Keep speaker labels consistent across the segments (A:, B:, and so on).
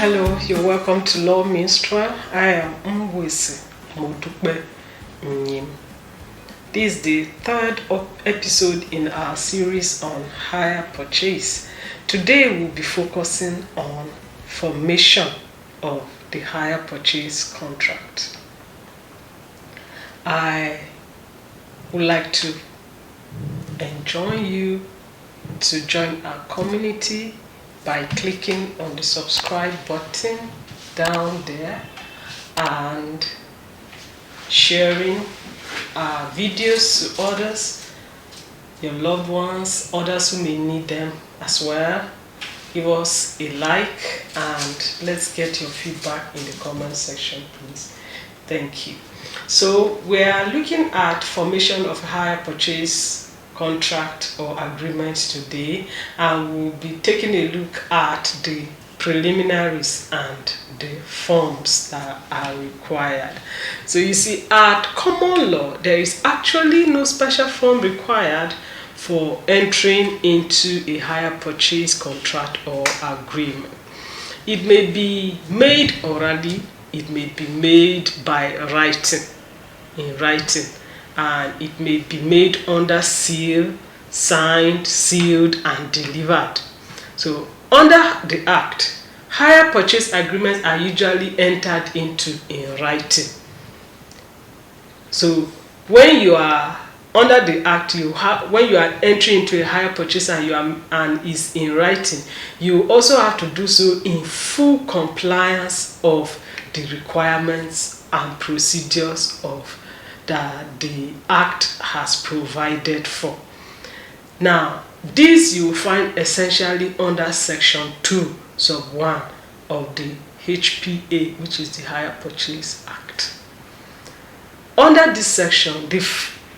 A: Hello, you're welcome to Law Minstrel. I am Mwesi Modupe Nyim. This is the third episode in our series on hire purchase. Today we'll be focusing on formation of the hire purchase contract. I would like to enjoin you to join our community by clicking on the subscribe button down there and sharing our videos to others, your loved ones, others who may need them as well. Give us a like and let's get your feedback in the comment section, please. Thank you. So we are looking at formation of hire purchase contract or agreement today, and we'll be taking a look at the preliminaries and the forms that are required. So you see, at common law, there is actually no special form required for entering into a hire purchase contract or agreement. It may be made orally, it may be made by writing, in writing, and it may be made under seal, signed, sealed, and delivered. So under the Act, hire purchase agreements are usually entered into in writing. So when you are under the Act, when you are entering into a hire purchase and is in writing, you also have to do so in full compliance of the requirements and procedures of that the Act has provided for. Now, this you will find essentially under Section 2, Sub 1 of the HPA, which is the Hire Purchase Act. Under this section,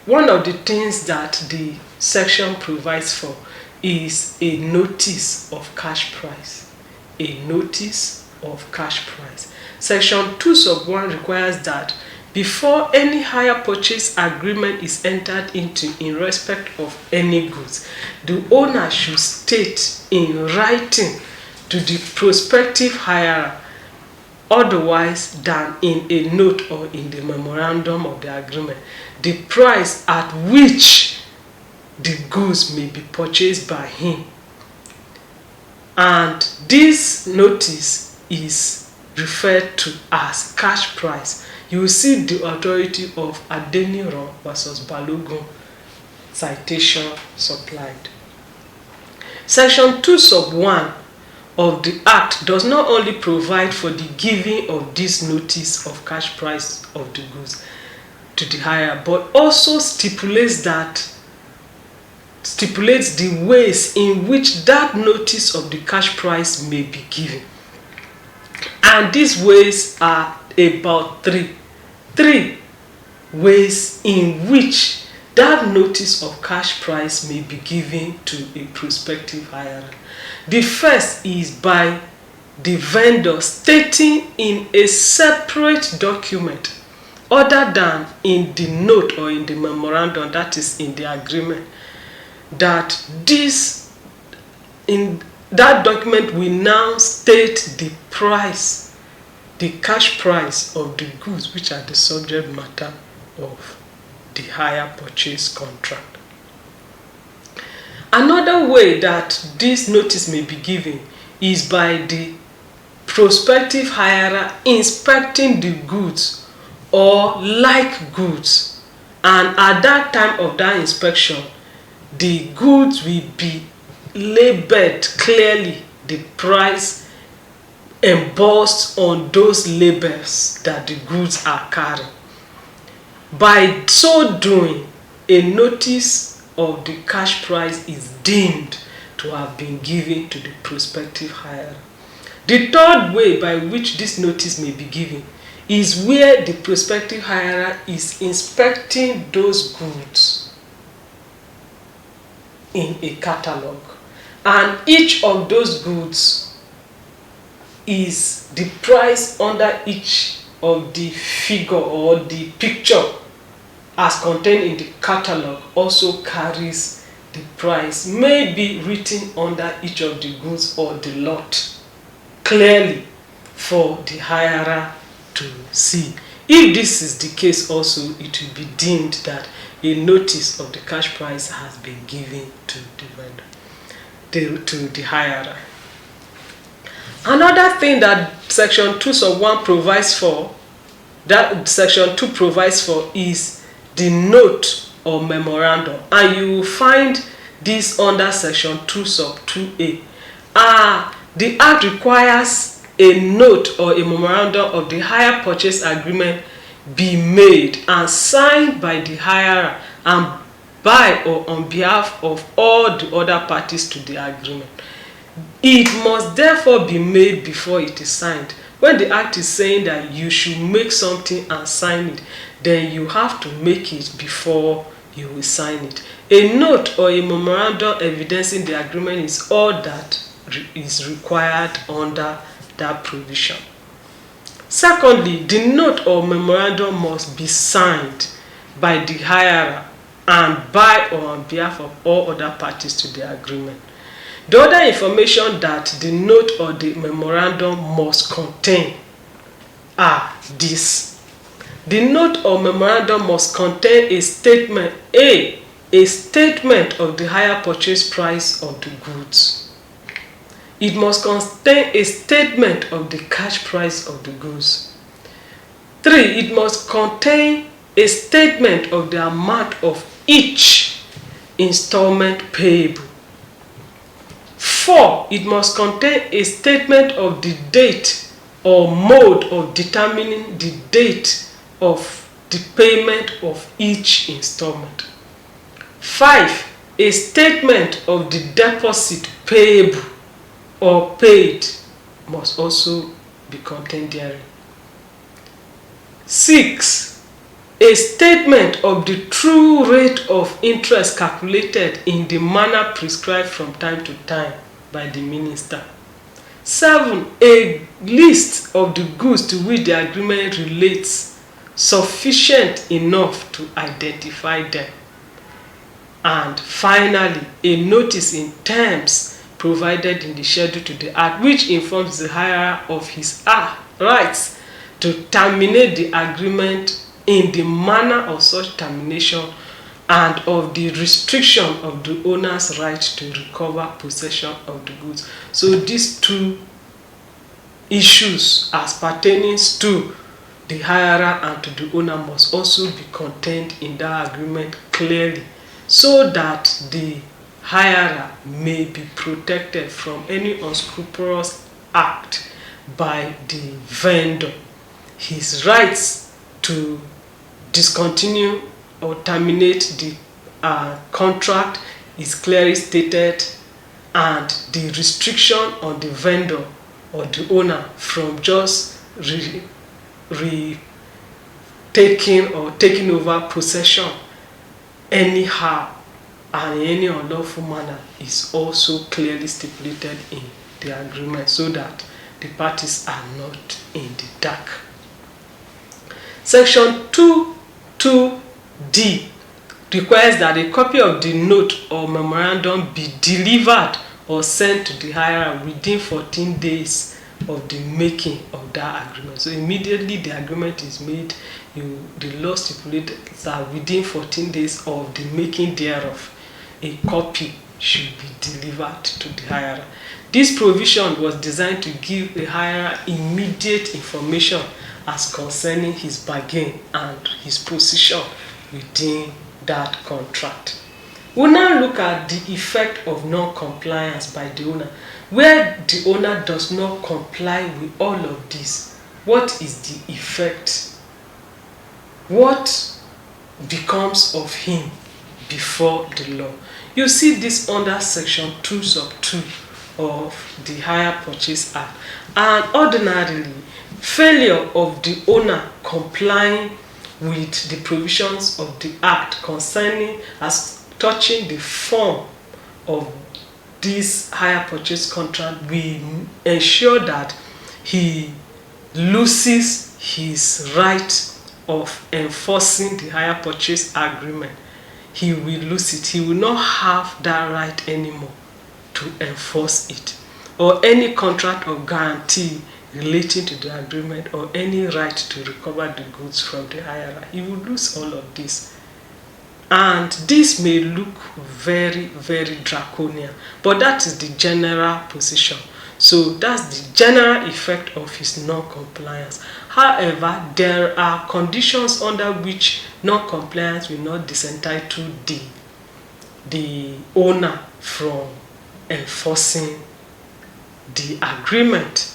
A: one of the things that the section provides for is a notice of cash price. A notice of cash price. Section 2, Sub 1 requires that before any hire purchase agreement is entered into in respect of any goods, the owner should state in writing to the prospective hirer, otherwise than in a note or in the memorandum of the agreement, the price at which the goods may be purchased by him. And this notice is referred to as cash price. You will see the authority of Adeniran versus Balogun, citation supplied. Section 2 Sub 1 of the Act does not only provide for the giving of this notice of cash price of the goods to the hirer, but also stipulates the ways in which that notice of the cash price may be given. And these ways are about three ways in which that notice of cash price may be given to a prospective hirer. The first is by the vendor stating in a separate document other than in the note or in the memorandum, that is in the agreement, that in that document will now state the price, the cash price of the goods which are the subject matter of the hire purchase contract. Another way that this notice may be given is by the prospective hirer inspecting the goods or like goods, and at that time of that inspection, the goods will be labeled clearly, the price embossed on those labels that the goods are carrying. By so doing, a notice of the cash price is deemed to have been given to the prospective hirer. The third way by which this notice may be given is where the prospective hirer is inspecting those goods in a catalog, and each of those goods is the price under each of the figure or the picture as contained in the catalog also carries the price, may be written under each of the goods or the lot clearly. for the hirer to see. If this is the case also, it will be deemed that a notice of the cash price has been given to the vendor, to the hirer. Another thing that section 2 sub 1 provides for, that section 2 provides for, is the note or memorandum, and you will find this under section 2 sub 2a. The act requires a note or a memorandum of the hire purchase agreement be made and signed by the hirer and by or on behalf of all the other parties to the agreement. It must therefore be made before it is signed. When the act is saying that you should make something and sign it, then you have to make it before you will sign it. A note or a memorandum evidencing the agreement is all that is required under that provision. Secondly, the note or memorandum must be signed by the hirer and by or on behalf of all other parties to the agreement. The other information that the note or the memorandum must contain are these. The note or memorandum must contain a statement, a statement of the hire purchase price of the goods. It must contain a statement of the cash price of the goods. 3. It must contain a statement of the amount of each installment payable. 4. It must contain a statement of the date or mode of determining the date of the payment of each installment. 5. A statement of the deposit payable or paid must also be contained therein. 6. A statement of the true rate of interest calculated in the manner prescribed from time to time by the minister. 7. A list of the goods to which the agreement relates, sufficient enough to identify them. And finally, a notice in terms provided in the schedule to the act, which informs the hirer of his rights to terminate the agreement in the manner of such termination and of the restriction of the owner's right to recover possession of the goods. So these two issues as pertaining to the hirer and to the owner must also be contained in that agreement clearly, so that the hirer may be protected from any unscrupulous act by the vendor. His rights to discontinue or terminate the contract is clearly stated, and the restriction on the vendor or the owner from just taking over possession anyhow and in any unlawful manner is also clearly stipulated in the agreement, so that the parties are not in the dark. Section 2(2)(d) requires that a copy of the note or memorandum be delivered or sent to the hirer within 14 days of the making of that agreement. So immediately the agreement is made, the law stipulates that within 14 days of the making thereof, a copy should be delivered to the hirer. This provision was designed to give the hirer immediate information as concerning his bargain and his position within that contract. We'll now look at the effect of non-compliance by the owner. Where the owner does not comply with all of this, what is the effect? What becomes of him before the law? You see this under section 2 sub 2 of the Hire Purchase Act. And ordinarily, failure of the owner complying with the provisions of the act concerning as touching the form of this hire purchase contract will ensure that he loses his right of enforcing the hire purchase agreement. He will lose it. He will not have that right anymore to enforce it, or any contract of guarantee relating to the agreement or any right to recover the goods from the hirer. He will lose all of this. And this may look very, very draconian, but that is the general position. So that's the general effect of his non-compliance. However, there are conditions under which non-compliance will not disentitle the owner from enforcing the agreement.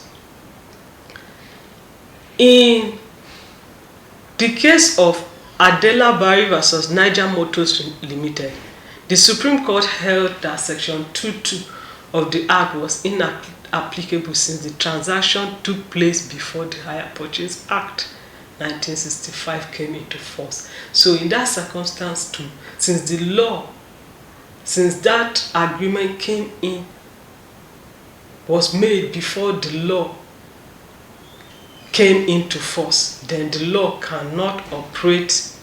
A: In the case of Adela Barry versus Niger Motors Limited, the Supreme Court held that Section 2.2 of the Act was inapplicable since the transaction took place before the Hire Purchase Act 1965 came into force. So in that circumstance too, since that agreement came in, was made before the law came into force, then the law cannot operate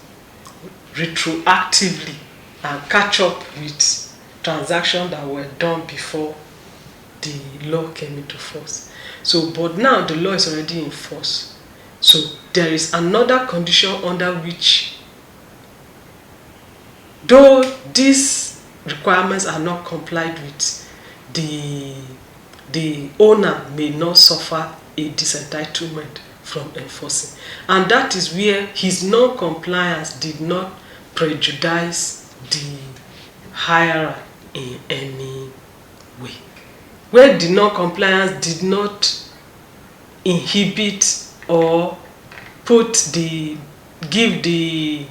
A: retroactively and catch up with transactions that were done before the law came into force. So, but now the law is already in force. So there is another condition under which, though these requirements are not complied with, the owner may not suffer a disentitlement from enforcing. And that is where his non-compliance did not prejudice the hirer in any way. Where the non-compliance did not inhibit or give the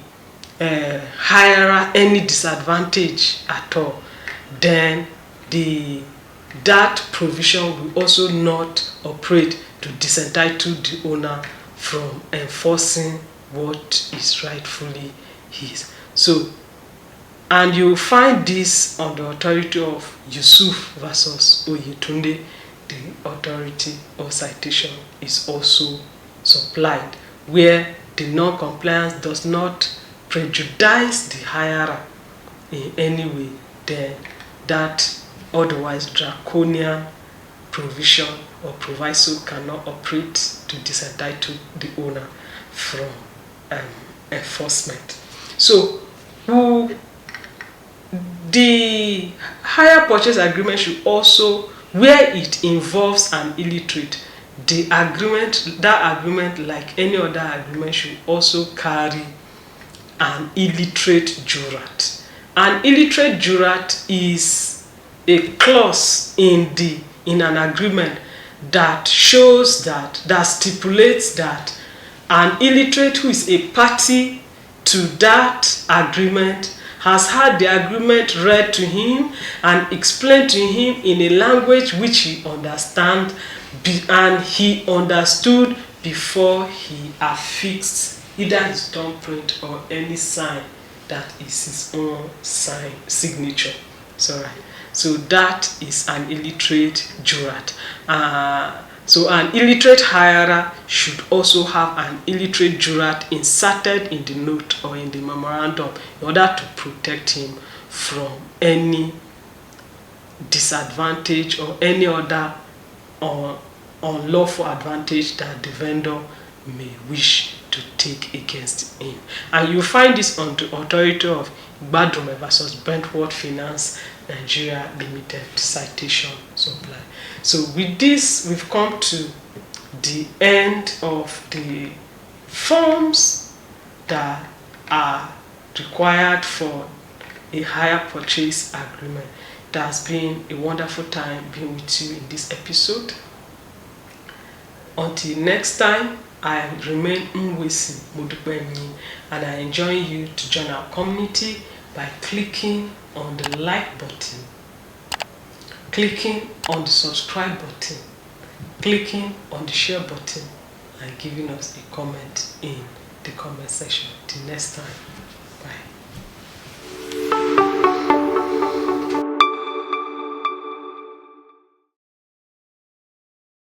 A: hirer any disadvantage at all, then that provision will also not operate to disentitle the owner from enforcing what is rightfully his. So, and you find this on the authority of Yusuf versus Oyetunde. The authority or citation is also supplied, where the non-compliance does not prejudice the hirer in any way, then that otherwise draconian provision or proviso cannot operate to disentitle the owner from enforcement. So the hire purchase agreement should also, where it involves an illiterate, that agreement, like any other agreement, should also carry an illiterate jurat. An illiterate jurat is a clause in an agreement that shows that stipulates that an illiterate who is a party to that agreement has had the agreement read to him and explained to him in a language which he understands, and he understood before he affixed either his thumbprint or any sign that is his own signature. Sorry. So that is an illiterate jurat. So an illiterate hirer should also have an illiterate jurat inserted in the note or in the memorandum in order to protect him from any disadvantage or any other unlawful advantage that the vendor may wish to take against him. And you find this on the authority of Badrome versus Brentwood Finance Nigeria Limited citation supply. So with this, we've come to the end of the forms that are required for a hire purchase agreement. It has been a wonderful time being with you in this episode. Until next time, I remain Mwesi Modupenyi, and I enjoin you to join our community by clicking on the like button, clicking on the subscribe button, clicking on the share button, and giving us a comment in the comment section. Till next time.